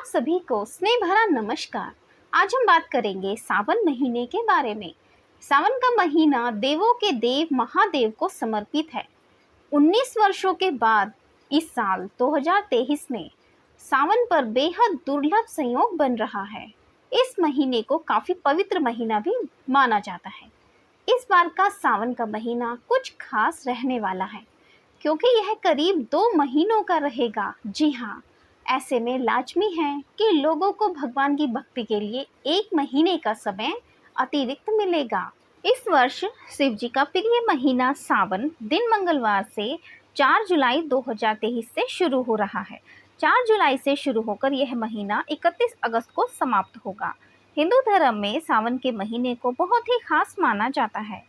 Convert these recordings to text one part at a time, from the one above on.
सभी को स्नेह भरा नमस्कार। आज हम बात करेंगे सावन महीने के बारे में। सावन का महीना देवों के देव महादेव को समर्पित है। 19 वर्षों के बाद इस साल 2023 में सावन पर बेहद दुर्लभ संयोग बन रहा है। इस महीने को काफी पवित्र महीना भी माना जाता है। इस बार का सावन का महीना कुछ खास रहने वाला है, क्योंकि यह करीब 2 महीनों का रहेगा। जी हाँ, ऐसे में लाजमी है कि लोगों को भगवान की भक्ति के लिए 1 महीने का समय अतिरिक्त मिलेगा। इस वर्ष शिव जी का प्रिय महीना सावन दिन मंगलवार से 4 जुलाई 2023 से शुरू हो रहा है। 4 जुलाई से शुरू होकर यह महीना 31 अगस्त को समाप्त होगा। हिंदू धर्म में सावन के महीने को बहुत ही खास माना जाता है।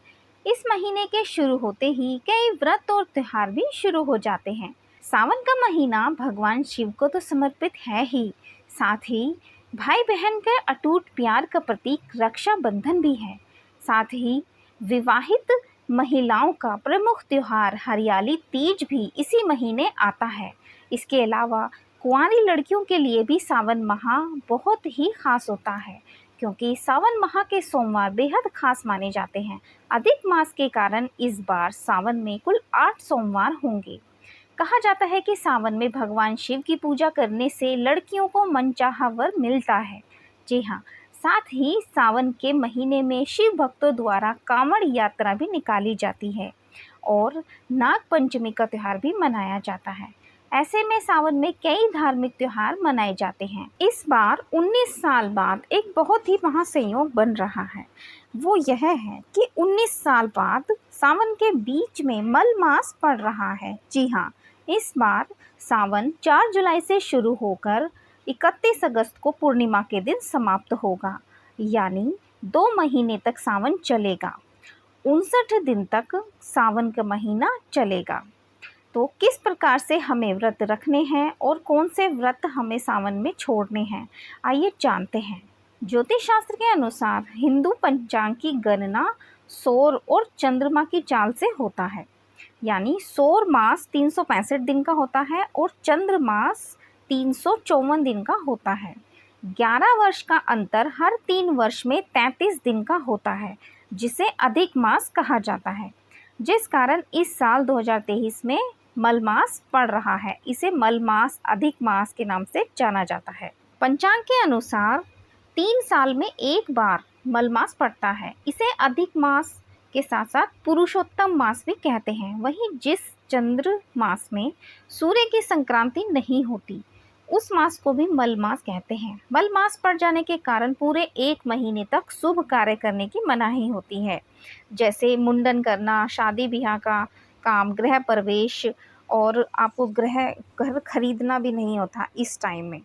इस महीने के शुरू होते ही कई व्रत और त्योहार भी शुरू हो जाते हैं। सावन का महीना भगवान शिव को तो समर्पित है ही, साथ ही भाई बहन के अटूट प्यार का प्रतीक रक्षाबंधन भी है। साथ ही विवाहित महिलाओं का प्रमुख त्योहार हरियाली तीज भी इसी महीने आता है। इसके अलावा कुंवारी लड़कियों के लिए भी सावन माह बहुत ही खास होता है, क्योंकि सावन माह के सोमवार बेहद खास माने जाते हैं। अधिक मास के कारण इस बार सावन में कुल 8 सोमवार होंगे। कहा जाता है कि सावन में भगवान शिव की पूजा करने से लड़कियों को मनचाहा वर मिलता है। जी हाँ, साथ ही सावन के महीने में शिव भक्तों द्वारा कांवड़ यात्रा भी निकाली जाती है और नाग पंचमी का त्यौहार भी मनाया जाता है। ऐसे में सावन में कई धार्मिक त्योहार मनाए जाते हैं। इस बार 19 साल बाद एक बहुत ही महासंयोग बन रहा है। वो यह है कि 19 साल बाद सावन के बीच में मल मास पड़ रहा है। जी हाँ, इस बार सावन 4 जुलाई से शुरू होकर 31 अगस्त को पूर्णिमा के दिन समाप्त होगा, यानी 2 महीने तक सावन चलेगा। 59 दिन तक सावन का महीना चलेगा। तो किस प्रकार से हमें व्रत रखने हैं और कौन से व्रत हमें सावन में छोड़ने हैं, आइए जानते हैं। ज्योतिष शास्त्र के अनुसार हिंदू पंचांग की गणना सौर और चंद्रमा की चाल से होता है, यानी सौर मास 365 दिन का होता है और चंद्र मास 354 दिन का होता है। 11 वर्ष का अंतर हर 3 वर्ष में 33 दिन का होता है, जिसे अधिक मास कहा जाता है। जिस कारण इस साल 2023 में मलमास पड़ रहा है, इसे मलमास अधिक मास के नाम से जाना जाता है। पंचांग के अनुसार 3 साल में एक बार मलमास पड़ता है। इसे अधिक मास के साथ साथ पुरुषोत्तम मास भी कहते हैं। वहीं जिस चंद्र मास में सूर्य की संक्रांति नहीं होती, उस मास को भी मल मास कहते हैं। मल मास पड़ जाने के कारण पूरे 1 महीने तक शुभ कार्य करने की मनाही होती है, जैसे मुंडन करना, शादी ब्याह का काम, गृह प्रवेश, और आपको घर खरीदना भी नहीं होता इस टाइम में।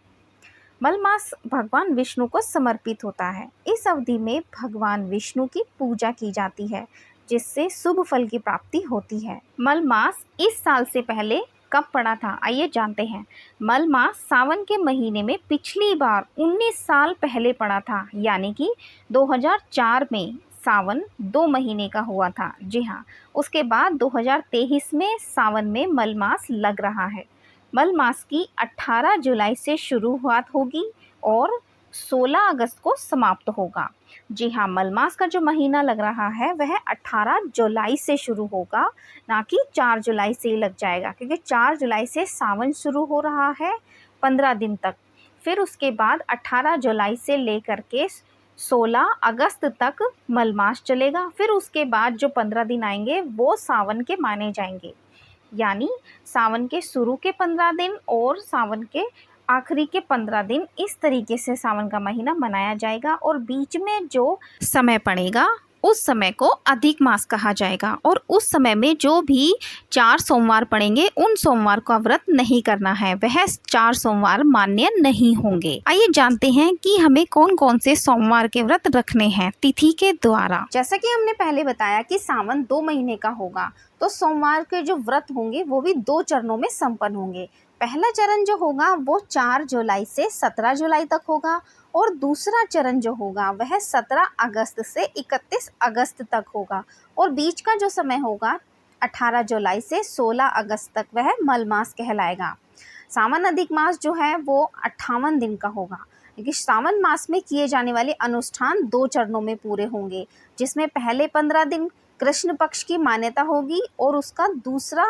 मल मास भगवान विष्णु को समर्पित होता है। इस अवधि में भगवान विष्णु की पूजा की जाती है, जिससे शुभ फल की प्राप्ति होती है। मल मास इस साल से पहले कब पड़ा था, आइए जानते हैं। मल मास सावन के महीने में पिछली बार 19 साल पहले पड़ा था, यानी कि 2004 में सावन 2 महीने का हुआ था। जी हाँ, उसके बाद 2023 में सावन में मल मास लग रहा है। मल मास की 18 जुलाई से शुरुआत होगी और 16 अगस्त को समाप्त होगा। जी हाँ, मल मास का जो महीना लग रहा है वह 18 जुलाई से शुरू होगा, ना कि 4 जुलाई से ही लग जाएगा, क्योंकि 4 जुलाई से सावन शुरू हो रहा है 15 दिन तक। फिर उसके बाद 18 जुलाई से लेकर के 16 अगस्त तक मल मास चलेगा। फिर उसके बाद जो 15 दिन आएंगे वो सावन के माने जाएंगे, यानी सावन के शुरू के 15 दिन और सावन के आखिरी के 15 दिन, इस तरीके से सावन का महीना मनाया जाएगा। और बीच में जो समय पड़ेगा उस समय को अधिक मास कहा जाएगा, और उस समय में जो भी 4 सोमवार पड़ेंगे उन सोमवार का व्रत नहीं करना है, वह 4 सोमवार मान्य नहीं होंगे। आइए जानते हैं कि हमें कौन कौन से सोमवार के व्रत रखने हैं तिथि के द्वारा। जैसा कि हमने पहले बताया कि सावन 2 महीने का होगा, तो सोमवार के जो व्रत होंगे वो भी 2 चरणों में संपन्न होंगे। पहला चरण जो होगा वो 4 जुलाई से 17 जुलाई तक होगा, और दूसरा चरण जो होगा वह 17 अगस्त से 31 अगस्त तक होगा, और बीच का जो समय होगा 18 जुलाई से 16 अगस्त तक वह मल मास कहलाएगा। सावन अधिक मास जो है वो 58 दिन का होगा, क्योंकि सावन मास में किए जाने वाले अनुष्ठान 2 चरणों में पूरे होंगे, जिसमें पहले 15 दिन कृष्ण पक्ष की मान्यता होगी और उसका दूसरा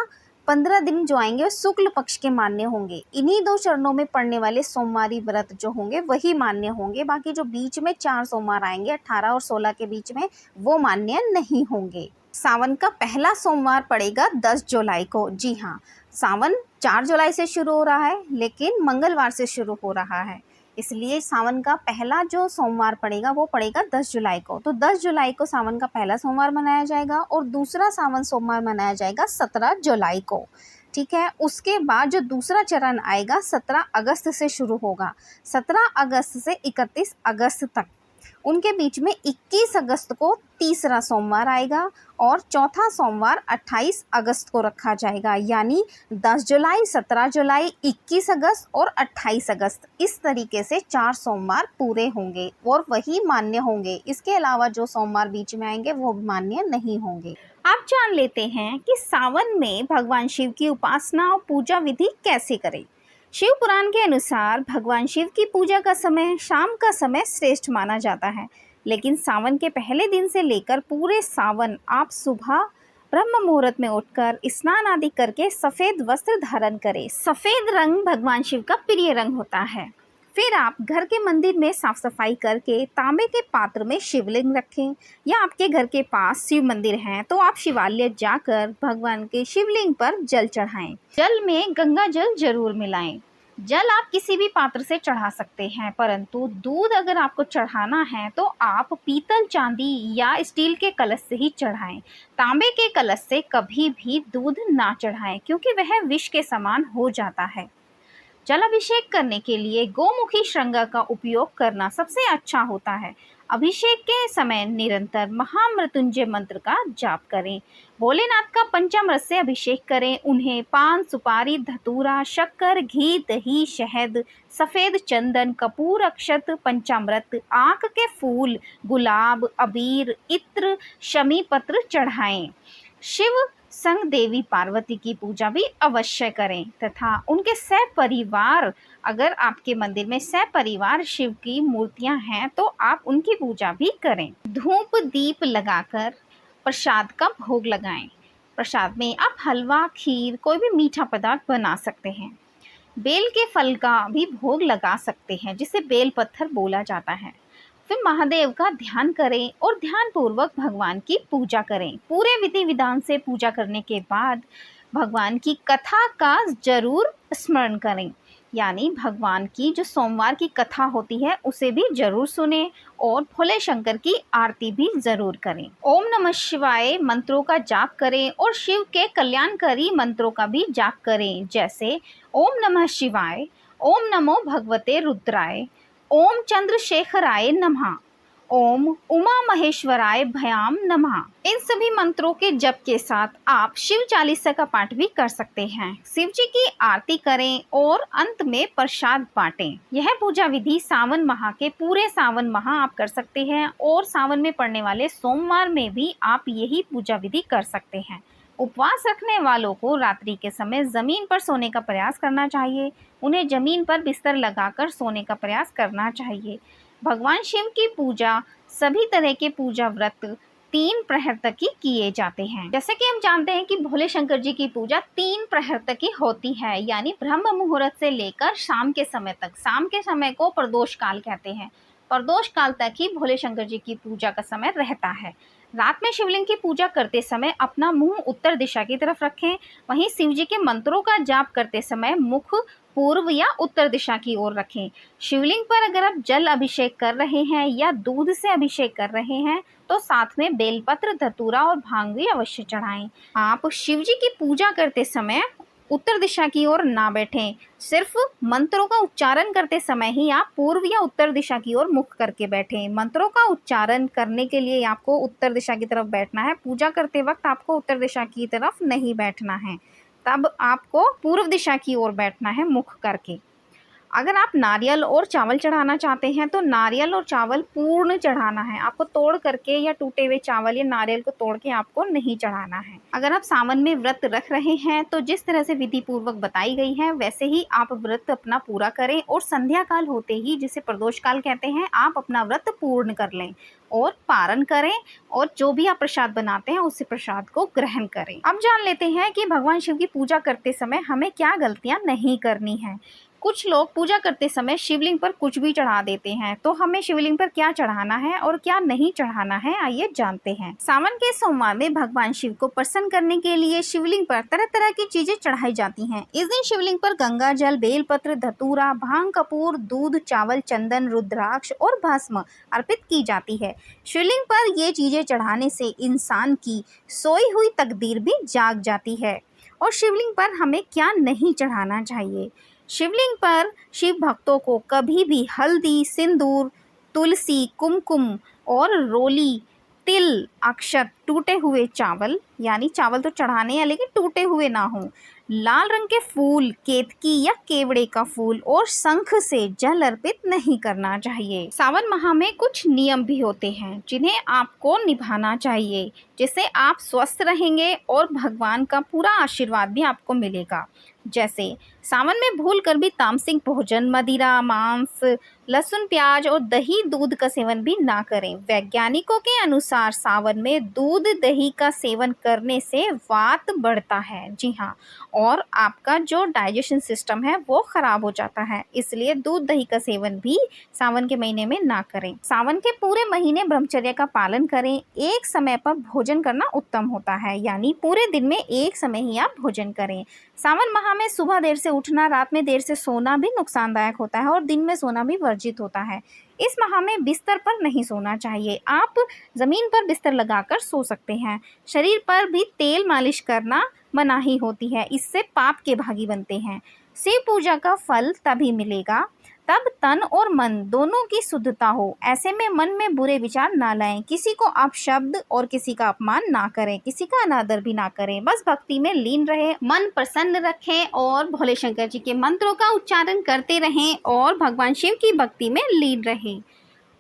15 दिन जो आएंगे वो शुक्ल पक्ष के मान्य होंगे। इन्हीं 2 चरणों में पड़ने वाले सोमवारी व्रत जो होंगे वही मान्य होंगे, बाकी जो बीच में 4 सोमवार आएंगे 18 और 16 के बीच में वो मान्य नहीं होंगे। सावन का पहला सोमवार पड़ेगा 10 जुलाई को। जी हाँ, सावन 4 जुलाई से शुरू हो रहा है लेकिन मंगलवार से शुरू हो रहा है, इसलिए सावन का पहला जो सोमवार पड़ेगा वो पड़ेगा 10 जुलाई को। तो 10 जुलाई को सावन का पहला सोमवार मनाया जाएगा और दूसरा सावन सोमवार मनाया जाएगा 17 जुलाई को। ठीक है, उसके बाद जो दूसरा चरण आएगा 17 अगस्त से शुरू होगा, 17 अगस्त से 31 अगस्त तक। उनके बीच में 21 अगस्त को तीसरा सोमवार आएगा और चौथा सोमवार 28 अगस्त को रखा जाएगा, यानी 10 जुलाई, 17 जुलाई, 21 अगस्त और 28 अगस्त, इस तरीके से 4 सोमवार पूरे होंगे और वही मान्य होंगे। इसके अलावा जो सोमवार बीच में आएंगे वो मान्य नहीं होंगे। आप जान लेते हैं कि सावन में भगवान शिव की उपासना और पूजा विधि कैसे करें। शिव पुराण के अनुसार भगवान शिव की पूजा का समय शाम का समय श्रेष्ठ माना जाता है, लेकिन सावन के पहले दिन से लेकर पूरे सावन आप सुबह ब्रह्म मुहूर्त में उठकर स्नान आदि करके सफ़ेद वस्त्र धारण करें। सफ़ेद रंग भगवान शिव का प्रिय रंग होता है। फिर आप घर के मंदिर में साफ सफाई करके तांबे के पात्र में शिवलिंग रखें, या आपके घर के पास शिव मंदिर हैं तो आप शिवालय जाकर भगवान के शिवलिंग पर जल चढ़ाएं। जल में गंगा जल जरूर मिलाएं। जल आप किसी भी पात्र से चढ़ा सकते हैं, परंतु दूध अगर आपको चढ़ाना है तो आप पीतल, चांदी या स्टील के कलश से ही चढ़ाएं। तांबे के कलश से कभी भी दूध ना चढ़ाएं, क्योंकि वह विष के समान हो जाता है। जल अभिषेक करने के लिए गोमुखी श्रृंगा का उपयोग करना सबसे अच्छा होता है। अभिषेक के समय निरंतर महामृत्युंजय मंत्र का जाप करें। भोलेनाथ का पंचामृत से अभिषेक करें। उन्हें पान, सुपारी, धतूरा, शक्कर, घी, दही, शहद, सफ़ेद चंदन, कपूर, अक्षत, पंचामृत, आक के फूल, गुलाब, अबीर, इत्र, शमी पत्र चढ़ाएं। शिव संग देवी पार्वती की पूजा भी अवश्य करें तथा उनके सपरिवार, अगर आपके मंदिर में सपरिवार शिव की मूर्तियां हैं तो आप उनकी पूजा भी करें। धूप दीप लगाकर प्रसाद का भोग लगाएं। प्रसाद में आप हलवा, खीर, कोई भी मीठा पदार्थ बना सकते हैं। बेल के फल का भी भोग लगा सकते हैं, जिसे बेल पत्थर बोला जाता है। फिर महादेव का ध्यान करें और ध्यान पूर्वक भगवान की पूजा करें। पूरे विधि विधान से पूजा करने के बाद भगवान की कथा का जरूर स्मरण करें, यानी भगवान की जो सोमवार की कथा होती है उसे भी जरूर सुने और भोले शंकर की आरती भी जरूर करें। ओम नमः शिवाय मंत्रों का जाप करें और शिव के कल्याणकारी मंत्रों का भी जाप करें, जैसे ओम नमः शिवाय, ओम नमो भगवते रुद्राय, ओम चंद्रशेखराय नमः, ओम उमा महेश्वराय भयाम नमः। इन सभी मंत्रों के जप के साथ आप शिव चालीसा का पाठ भी कर सकते हैं। शिव जी की आरती करें और अंत में प्रसाद बांटें। यह पूजा विधि सावन माह के पूरे सावन माह आप कर सकते हैं और सावन में पड़ने वाले सोमवार में भी आप यही पूजा विधि कर सकते हैं। उपवास रखने वालों को रात्रि के समय जमीन पर सोने का प्रयास करना चाहिए। उन्हें जमीन पर बिस्तर लगाकर सोने का प्रयास करना चाहिए। भगवान शिव की पूजा, सभी तरह के पूजा व्रत 3 प्रहर तक ही किए जाते हैं। जैसे कि हम जानते हैं कि भोले शंकर जी की पूजा 3 प्रहर तक ही होती है, यानी ब्रह्म मुहूर्त से लेकर शाम के समय तक। शाम के समय को प्रदोष काल कहते हैं। प्रदोष काल तक ही भोले शंकर जी की पूजा का समय रहता है। रात में शिवलिंग की पूजा करते समय अपना मुंह उत्तर दिशा की तरफ रखें। वहीं शिव जी के मंत्रों का जाप करते समय मुख पूर्व या उत्तर दिशा की ओर रखें। शिवलिंग पर अगर आप जल अभिषेक कर रहे हैं या दूध से अभिषेक कर रहे हैं तो साथ में बेलपत्र, धतूरा और भांग भी अवश्य चढ़ाएं। आप शिव जी की पूजा करते समय उत्तर दिशा की ओर ना बैठें। सिर्फ मंत्रों का उच्चारण करते समय ही आप पूर्व या उत्तर दिशा की ओर मुख करके बैठें। मंत्रों का उच्चारण करने के लिए आपको उत्तर दिशा की तरफ बैठना है। पूजा करते वक्त आपको उत्तर दिशा की तरफ नहीं बैठना है, तब आपको पूर्व दिशा की ओर बैठना है मुख करके। अगर आप नारियल और चावल चढ़ाना चाहते हैं तो नारियल और चावल पूर्ण चढ़ाना है, आपको तोड़ करके या टूटे हुए चावल या नारियल को तोड़ के आपको नहीं चढ़ाना है। अगर आप सावन में व्रत रख रहे हैं तो जिस तरह से विधि पूर्वक बताई गई है वैसे ही आप व्रत अपना पूरा करें और संध्या काल होते ही, जिसे प्रदोष काल कहते हैं, आप अपना व्रत पूर्ण कर लें और पारण करें और जो भी आप प्रसाद बनाते हैं उस प्रसाद को ग्रहण करें। अब जान लेते हैं कि भगवान शिव की पूजा करते समय हमें क्या गलतियां नहीं करनी है। कुछ लोग पूजा करते समय शिवलिंग पर कुछ भी चढ़ा देते हैं, तो हमें शिवलिंग पर क्या चढ़ाना है और क्या नहीं चढ़ाना है, आइए जानते हैं। सावन के सोमवार में भगवान शिव को प्रसन्न करने के लिए शिवलिंग पर तरह तरह की चीजें चढ़ाई जाती हैं। इस दिन शिवलिंग पर गंगा जल, बेलपत्र, धतूरा, भांग, कपूर, दूध, चावल, चंदन, रुद्राक्ष और भस्म अर्पित की जाती है। शिवलिंग पर ये चीजें चढ़ाने से इंसान की सोई हुई तकदीर भी जाग जाती है। और शिवलिंग पर हमें क्या नहीं चढ़ाना चाहिए। शिवलिंग पर शिव भक्तों को कभी भी हल्दी, सिंदूर, तुलसी, कुमकुम और रोली, तिल, अक्षत, टूटे हुए चावल, यानी चावल तो चढ़ाने हैं लेकिन टूटे हुए ना हो, लाल रंग के फूल, केतकी या केवड़े का फूल और शंख से जल अर्पित नहीं करना चाहिए। सावन माह में कुछ नियम भी होते हैं जिन्हें आपको निभाना चाहिए, जिससे आप स्वस्थ रहेंगे और भगवान का पूरा आशीर्वाद भी आपको मिलेगा। जैसे सावन में भूल कर भी तामसिक भोजन, मदिरा, मांस, लहसुन, प्याज और दही, दूध का सेवन भी ना करें। वैज्ञानिकों के अनुसार सावन में दूध, दही का सेवन करने से वात बढ़ता है, जी हाँ, और आपका जो डाइजेशन सिस्टम है वो खराब हो जाता है, इसलिए दूध, दही का सेवन भी सावन के महीने में ना करें। सावन के पूरे महीने ब्रह्मचर्य का पालन करें। एक समय पर भोजन करना उत्तम होता है, यानी पूरे दिन में एक समय ही आप भोजन करें। सावन माह में सुबह देर से उठना, रात में देर से सोना भी नुकसानदायक होता है और दिन में सोना भी वर्जित होता है। इस माह में बिस्तर पर नहीं सोना चाहिए, आप जमीन पर बिस्तर लगाकर सो सकते हैं। शरीर पर भी तेल मालिश करना मनाही होती है, इससे पाप के भागी बनते हैं। शिव पूजा का फल तभी मिलेगा तब तन और मन दोनों की शुद्धता हो। ऐसे में मन में बुरे विचार ना लाएं, किसी को अपशब्द और किसी का अपमान ना करें, किसी का अनादर भी ना करें, बस भक्ति में लीन रहें, मन प्रसन्न रखें और भोले शंकर जी के मंत्रों का उच्चारण करते रहें और भगवान शिव की भक्ति में लीन रहें।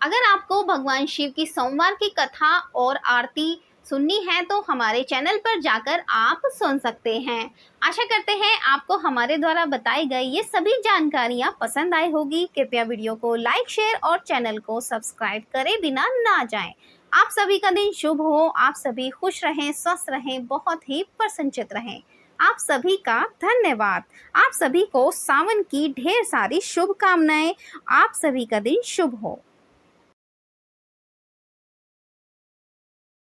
अगर आपको भगवान शिव की सोमवार की कथा और आरती सुननी है तो हमारे चैनल पर जाकर आप सुन सकते हैं। आशा करते हैं आपको हमारे द्वारा बताई गई ये सभी जानकारियाँ पसंद आई होगी। कृपया वीडियो को लाइक, शेयर और चैनल को सब्सक्राइब करे बिना ना जाएं। आप सभी का दिन शुभ हो, आप सभी खुश रहें, स्वस्थ रहें, बहुत ही प्रसन्नचित रहें। आप सभी का धन्यवाद। आप सभी को सावन की ढेर सारी शुभकामनाएं। आप सभी का दिन शुभ हो।